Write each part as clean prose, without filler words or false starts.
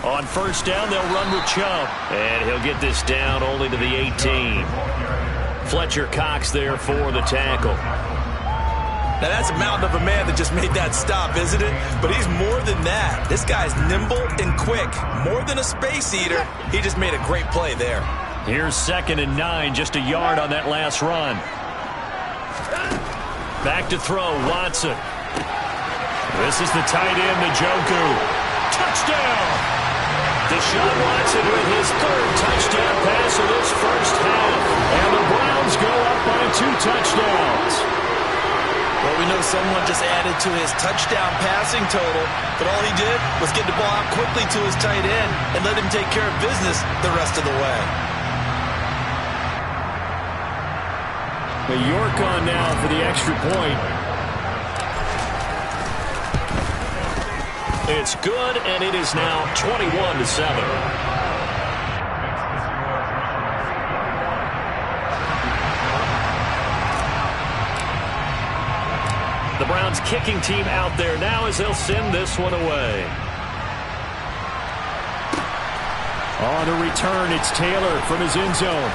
On first down, they'll run with Chubb. And he'll get this down only to the 18. Fletcher Cox there for the tackle. Now, that's a mountain of a man that just made that stop, isn't it? But he's more than that. This guy's nimble and quick. More than a space eater. He just made a great play there. Here's 2nd and 9, just a yard on that last run. Back to throw, Watson. This is the tight end, Njoku. Touchdown! Deshaun Watson with his 3rd touchdown pass of this first half. And the Browns go up by 2 touchdowns. Well, we know someone just added to his touchdown passing total, but all he did was get the ball out quickly to his tight end and let him take care of business the rest of the way. York on now for the extra point. It's good, and it is now 21-7. The Browns kicking team out there now as they'll send this one away. On the return, it's Taylor from his end zone.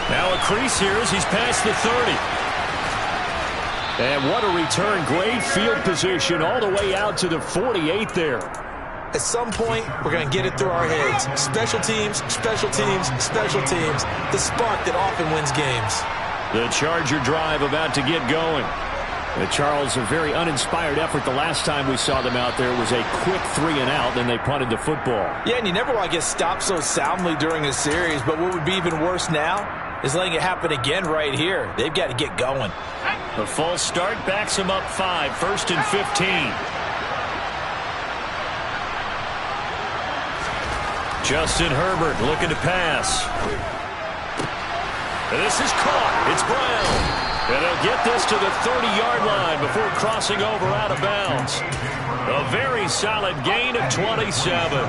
Now a crease here as he's past the 30. And what a return. Great field position all the way out to the 48 there. At some point, we're going to get it through our heads. Special teams, special teams, special teams. The spark that often wins games. The Charger drive about to get going. Charles, a very uninspired effort the last time we saw them out there. It was a quick 3-and-out, then they punted the football. Yeah, and you never want to get stopped so soundly during a series, but what would be even worse now is letting it happen again right here. They've got to get going. A false start backs them up 5, 1st and 15. Justin Herbert looking to pass. And this is caught. It's Brown. And they'll get this to the 30-yard line before crossing over out of bounds. A very solid gain of 27.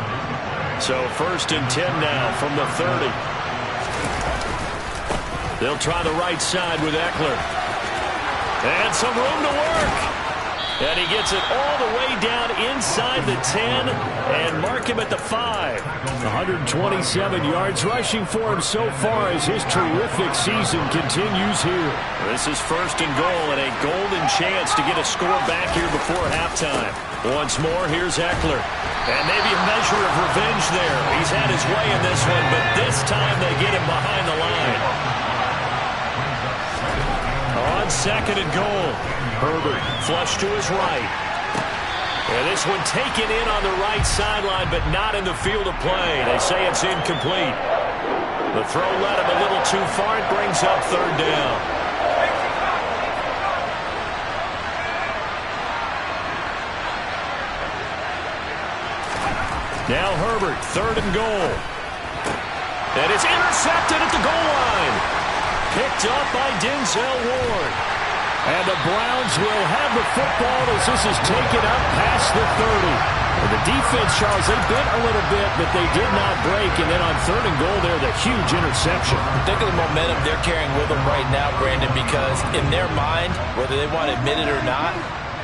So 1st and 10 now from the 30. They'll try the right side with Eckler. And some room to work. And he gets it all the way down inside the 10 and mark him at the 5. 127 yards rushing for him so far as his terrific season continues here. This is 1st and goal and a golden chance to get a score back here before halftime. Once more, here's Eckler. And maybe a measure of revenge there. He's had his way in this one, but this time they get him behind the line. On 2nd and goal. Herbert flush to his right. And this one taken in on the right sideline, but not in the field of play. They say it's incomplete. The throw led him a little too far. It brings up 3rd down. Now Herbert, 3rd and goal. And it's intercepted at the goal line. Picked up by Denzel Ward. And the Browns will have the football as this is taken up past the 30. And the defense, Charles, they bit a little bit, but they did not break. And then on 3rd and goal there, the huge interception. Think of the momentum they're carrying with them right now, Brandon, because in their mind, whether they want to admit it or not,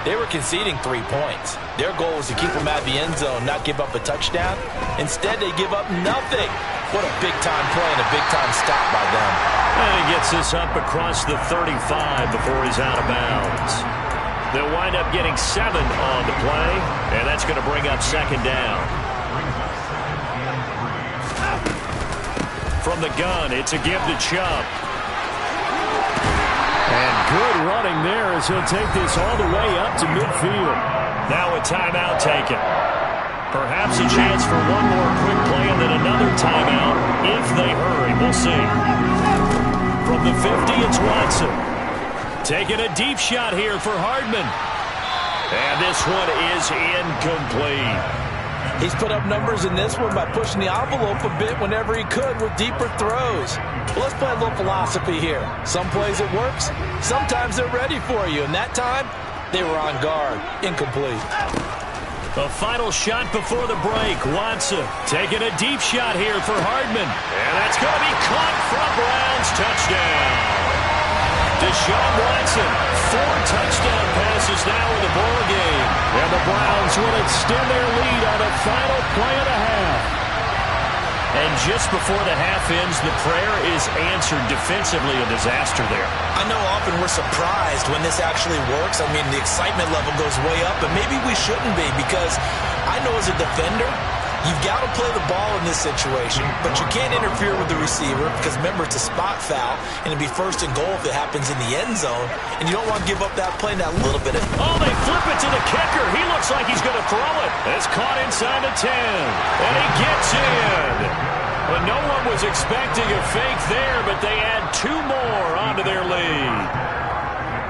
they were conceding 3 points. Their goal was to keep them out of the end zone, not give up a touchdown. Instead, they give up nothing. What a big-time play and a big-time stop by them. And he gets this up across the 35 before he's out of bounds. They'll wind up getting 7 on the play, and that's going to bring up 2nd down. From the gun, it's a give to Chubb. And good running there as he'll take this all the way up to midfield. Now a timeout taken. Perhaps a chance for one more quick play and then another timeout if they hurry. We'll see. From the 50, it's Watson. Taking a deep shot here for Hardman. And this one is incomplete. He's put up numbers in this one by pushing the envelope a bit whenever he could with deeper throws. Well, let's play a little philosophy here. Some plays it works. Sometimes they're ready for you. And that time, they were on guard. Incomplete. A final shot before the break. Watson taking a deep shot here for Hardman. And that's going to be caught from Browns. Touchdown. Deshaun Watson, 4 touchdown passes now in the ball game. And the Browns will extend their lead on the final play of the half. And just before the half ends, the prayer is answered defensively. A disaster there. I know often we're surprised when this actually works. I mean, the excitement level goes way up, but maybe we shouldn't be, because I know as a defender, you've got to play the ball in this situation, but you can't interfere with the receiver because, remember, it's a spot foul, and it'd be first and goal if it happens in the end zone, and you don't want to give up that play and that little bit of... Oh, they flip it to the kicker. He looks like he's going to throw it. It's caught inside the 10, and he gets in. But no one was expecting a fake there, but they add 2 more onto their lead.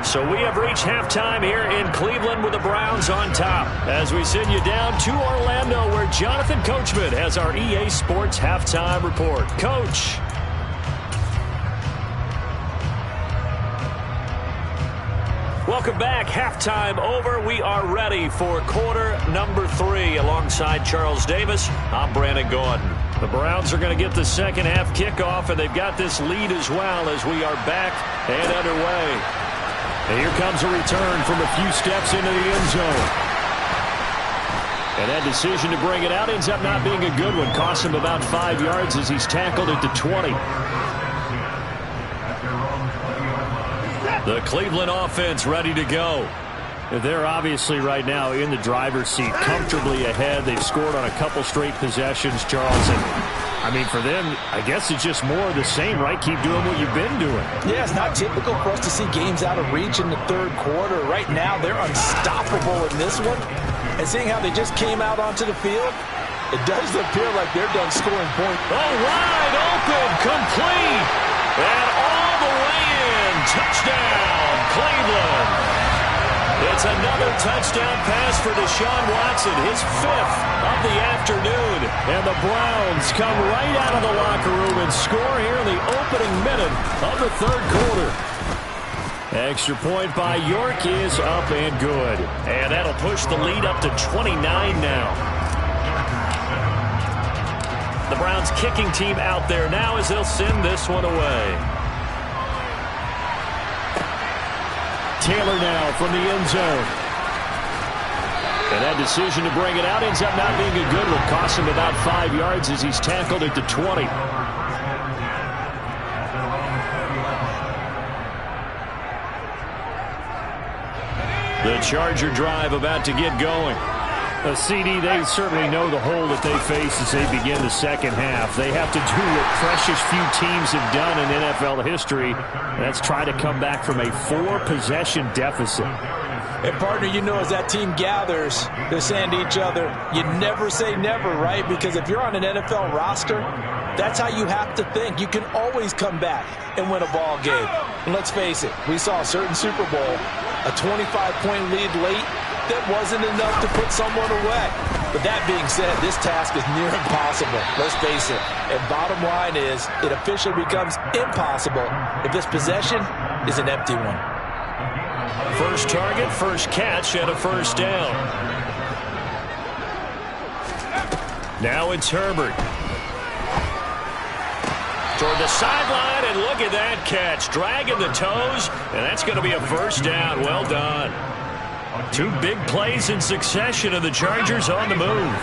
So we have reached halftime here in Cleveland with the Browns on top, as we send you down to Orlando, where Jonathan Coachman has our EA Sports halftime report. Coach. Welcome back. Halftime over. We are ready for quarter number 3. Alongside Charles Davis, I'm Brandon Gordon. The Browns are going to get the second half kickoff, and they've got this lead as well as we are back and underway. And here comes a return from a few steps into the end zone. And that decision to bring it out ends up not being a good one. Costs him about 5 yards as he's tackled at the 20. The Cleveland offense ready to go. They're obviously right now in the driver's seat, comfortably ahead. They've scored on a couple straight possessions, Charles. And I mean, for them, I guess it's just more of the same, right? Keep doing what you've been doing. Yeah, it's not typical for us to see games out of reach in the third quarter. Right now, they're unstoppable in this one. And seeing how they just came out onto the field, it does appear like they're done scoring points. Oh, wide open, complete, and all the way in. Touchdown, Cleveland. It's another touchdown pass for Deshaun Watson, his 5th of the afternoon. And the Browns come right out of the locker room and score here in the opening minute of the third quarter. Extra point by York is up and good. And that'll push the lead up to 29 now. The Browns kicking team out there now as they'll send this one away. Taylor now from the end zone. And that decision to bring it out ends up not being a good one. Costs him about 5 yards as he's tackled at the 20. The Charger drive about to get going. CD, they certainly know the hole that they face as they begin the second half. They have to do what precious few teams have done in NFL history. That's try to come back from a 4-possession deficit. And, partner, you know, as that team gathers, they're saying to each other, you never say never, right? Because if you're on an NFL roster, that's how you have to think. You can always come back and win a ball game. And let's face it, we saw a certain Super Bowl, a 25-point lead late, that wasn't enough to put someone away. But that being said, this task is near impossible. Let's face it. And bottom line is, it officially becomes impossible if this possession is an empty one. First target, first catch, and a first down. Now it's Herbert. Toward the sideline, and look at that catch. Dragging the toes, and that's going to be a first down. Well done. 2 big plays in succession, and the Chargers on the move.